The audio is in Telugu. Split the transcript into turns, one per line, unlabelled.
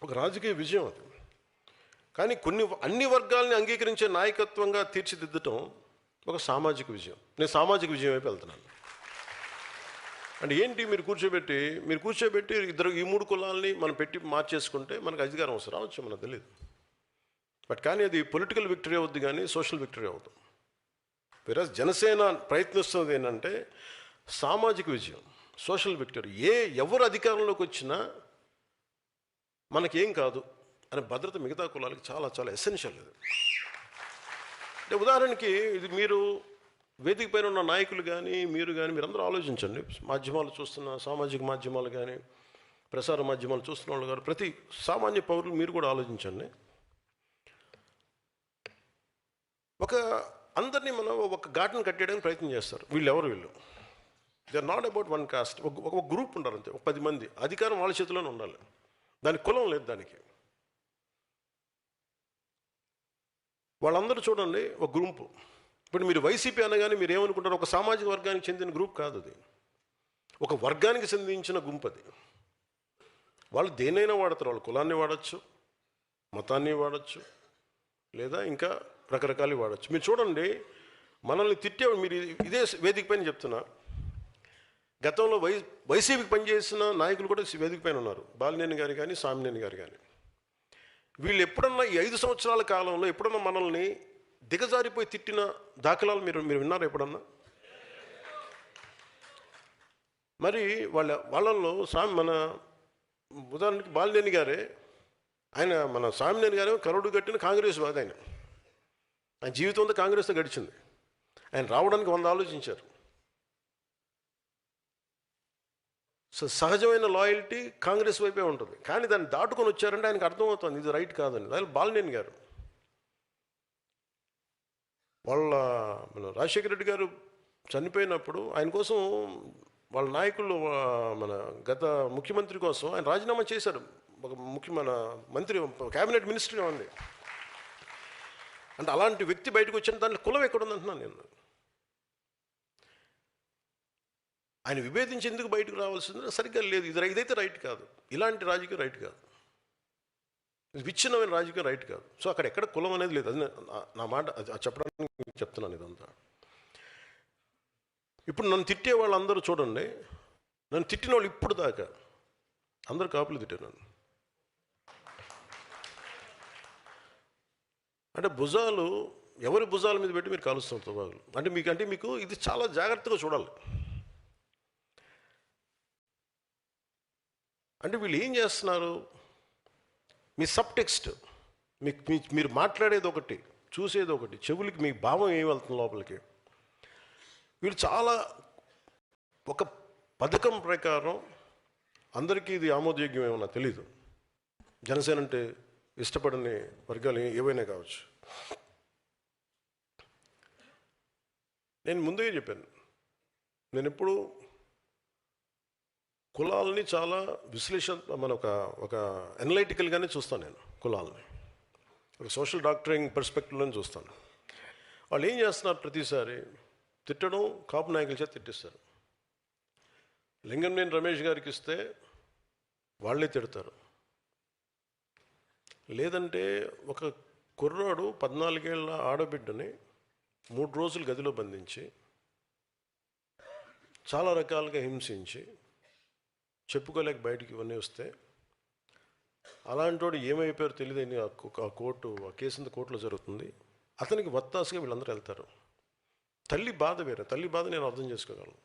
ఒక రాజకీయ విజయం అది. కానీ అన్ని వర్గాల్ని అంగీకరించే నాయకత్వంగా తీర్చిదిద్దటం ఒక సామాజిక విజయం. నేను సామాజిక విజయం వైపు వెళ్తున్నాను. అంటే ఏంటి, మీరు కూర్చోబెట్టి ఇద్దరు ఈ మూడు కులాలని మనం పెట్టి మార్చేసుకుంటే మనకు అధికారం అవసరం రావచ్చు, మనకు తెలియదు. బట్ కానీ అది పొలిటికల్ విక్టరీ అవుద్ది, కానీ సోషల్ విక్టరీ అవుతుంది. వేరే జనసేన ప్రయత్నిస్తున్నది ఏంటంటే సామాజిక విజయం, సోషల్ విక్టరీ. ఎవరు అధికారంలోకి వచ్చినా మనకేం కాదు అనే భద్రత మిగతా కులాలకి చాలా చాలా ఎసెన్షియల్. ఇది అంటే ఉదాహరణకి, ఇది మీరు వేదిక పైన ఉన్న నాయకులు కానీ మీరందరూ ఆలోచించండి. మాధ్యమాలు చూస్తున్న, సామాజిక మాధ్యమాలు కానీ ప్రసార మాధ్యమాలు చూస్తున్న వాళ్ళు కానీ ప్రతి సామాన్య పౌరులు మీరు కూడా ఆలోచించండి. అందరినీ మనం ఒక ఘాటును కట్టేయడానికి ప్రయత్నం చేస్తారు. వీళ్ళు they are not about one caste. ఒక గ్రూప్ ఉంటారు అంతే, ఒక 10 మంది. అధికారం వాళ్ళ చేతిలోనే ఉండాలి, దానికి కులం లేదు. దానికి వాళ్ళందరూ చూడండి ఒక గ్రూపు. ఇప్పుడు మీరు వైసీపీ అనగానే మీరు ఏమనుకుంటారు? ఒక సామాజిక వర్గానికి చెందిన గ్రూప్ కాదు అది, ఒక వర్గానికి చెందించిన గుంపు అది. వాళ్ళు దేనైనా వాడతారు. వాళ్ళు కులాన్ని వాడచ్చు, మతాన్ని వాడచ్చు, లేదా ఇంకా రకరకాలు వాడచ్చు. మీరు చూడండి, మనల్ని తిట్టేవాడు, మీరు ఇదే వేదిక పైన చెప్తున్నా, గతంలో వైసీపీకి పనిచేసిన నాయకులు కూడా వేదిక పైన ఉన్నారు. బాలినేని గారు కానీ, సామినేని గారు కానీ. వీళ్ళు ఎప్పుడన్నా ఈ 5 సంవత్సరాల కాలంలో ఎప్పుడన్నా మనల్ని దిగజారిపోయి తిట్టిన దాఖలాలు మీరు విన్నారా ఎప్పుడన్నా? మరి వాళ్ళల్లో మన ఉదాహరణకి బాలినేని గారే, మన సామినేని గారే కరుడు కట్టిన కాంగ్రెస్ వాది. ఆయన జీవితం అంతా కాంగ్రెస్తో గడిచింది. ఆయన రావడానికి 100 ఆలోచించారు. సో సహజమైన లాయల్టీ కాంగ్రెస్ వైపే ఉంటుంది. కానీ దాన్ని దాటుకొని వచ్చారంటే ఆయనకు అర్థమవుతుంది ఇది రైట్ కాదని. దాని బాలినేని గారు మన రాజశేఖర రెడ్డి గారు చనిపోయినప్పుడు ఆయన కోసం వాళ్ళ నాయకులు, మన గత ముఖ్యమంత్రి కోసం ఆయన రాజీనామా చేశారు. మన మంత్రి, క్యాబినెట్ మినిస్టర్గా ఉంది. అంటే అలాంటి వ్యక్తి బయటకు వచ్చిన దాంట్లో కులం ఎక్కడుంది అంటున్నాను నేను. ఆయన విభేదించి ఎందుకు బయటకు రావాల్సింది సరిగ్గా లేదు. ఇదైతే రైట్ కాదు. ఇలాంటి రాజకీయం రైట్ కాదు. విచ్ఛిన్నమైన రాజకీయం రైట్ కాదు. సో అక్కడ ఎక్కడ కులం అనేది లేదు. అది నా మాట చెప్పడానికి చెప్తున్నాను ఇదంతా. ఇప్పుడు నన్ను తిట్టే వాళ్ళందరూ చూడండి, నన్ను తిట్టిన వాళ్ళు ఇప్పుడు దాకా అందరూ కాపులు తిట్టారు నన్ను. అంటే ఎవరి భుజాల మీద పెట్టి మీరు కాలుస్తున్నారు తుపాకులు. అంటే మీకు ఇది చాలా జాగ్రత్తగా చూడాలి. అంటే వీళ్ళు ఏం చేస్తున్నారు? మీ సబ్ టెక్స్ట్, మీరు మాట్లాడేది ఒకటి, చూసేది ఒకటి, చెవులకి మీ భావం ఏమి వెళ్తుంది లోపలికి. వీళ్ళు చాలా ఒక పథకం ప్రకారం అందరికీ ఇది ఆమోదయోగ్యం ఏమన్నా తెలీదు. జనసేన అంటే ఇష్టపడని వర్గాలు ఏవైనా కావచ్చు. నేను ముందే చెప్పాను, నేను ఎప్పుడు కులాలని చాలా ఒక ఎనలైటికల్గానే చూస్తాను. నేను కులాలని ఒక సోషల్ డాక్టరింగ్ పర్స్పెక్టివ్లో చూస్తాను. వాళ్ళు ఏం చేస్తున్నారు? ప్రతిసారి తిట్టడం, కాపు నాయకుల చేత తిట్టిస్తారు. లింగంనేని రమేష్ గారికి ఇస్తే వాళ్ళే తిడతారు. లేదంటే ఒక కుర్రాడు 14 ఏళ్ళ ఆడబిడ్డని 3 రోజులు గదిలో బంధించి చాలా రకాలుగా హింసించి చెప్పుకోలేక బయటికి ఇవన్నీ వస్తే అలాంటి వాడు ఏమైపోయారో తెలియదని ఆ కేసు అంతా కోర్టులో జరుగుతుంది. అతనికి వత్తాసుగా వీళ్ళందరూ వెళ్తారు. తల్లి బాధ వేరే. తల్లి బాధ నేను అర్థం చేసుకోగలను.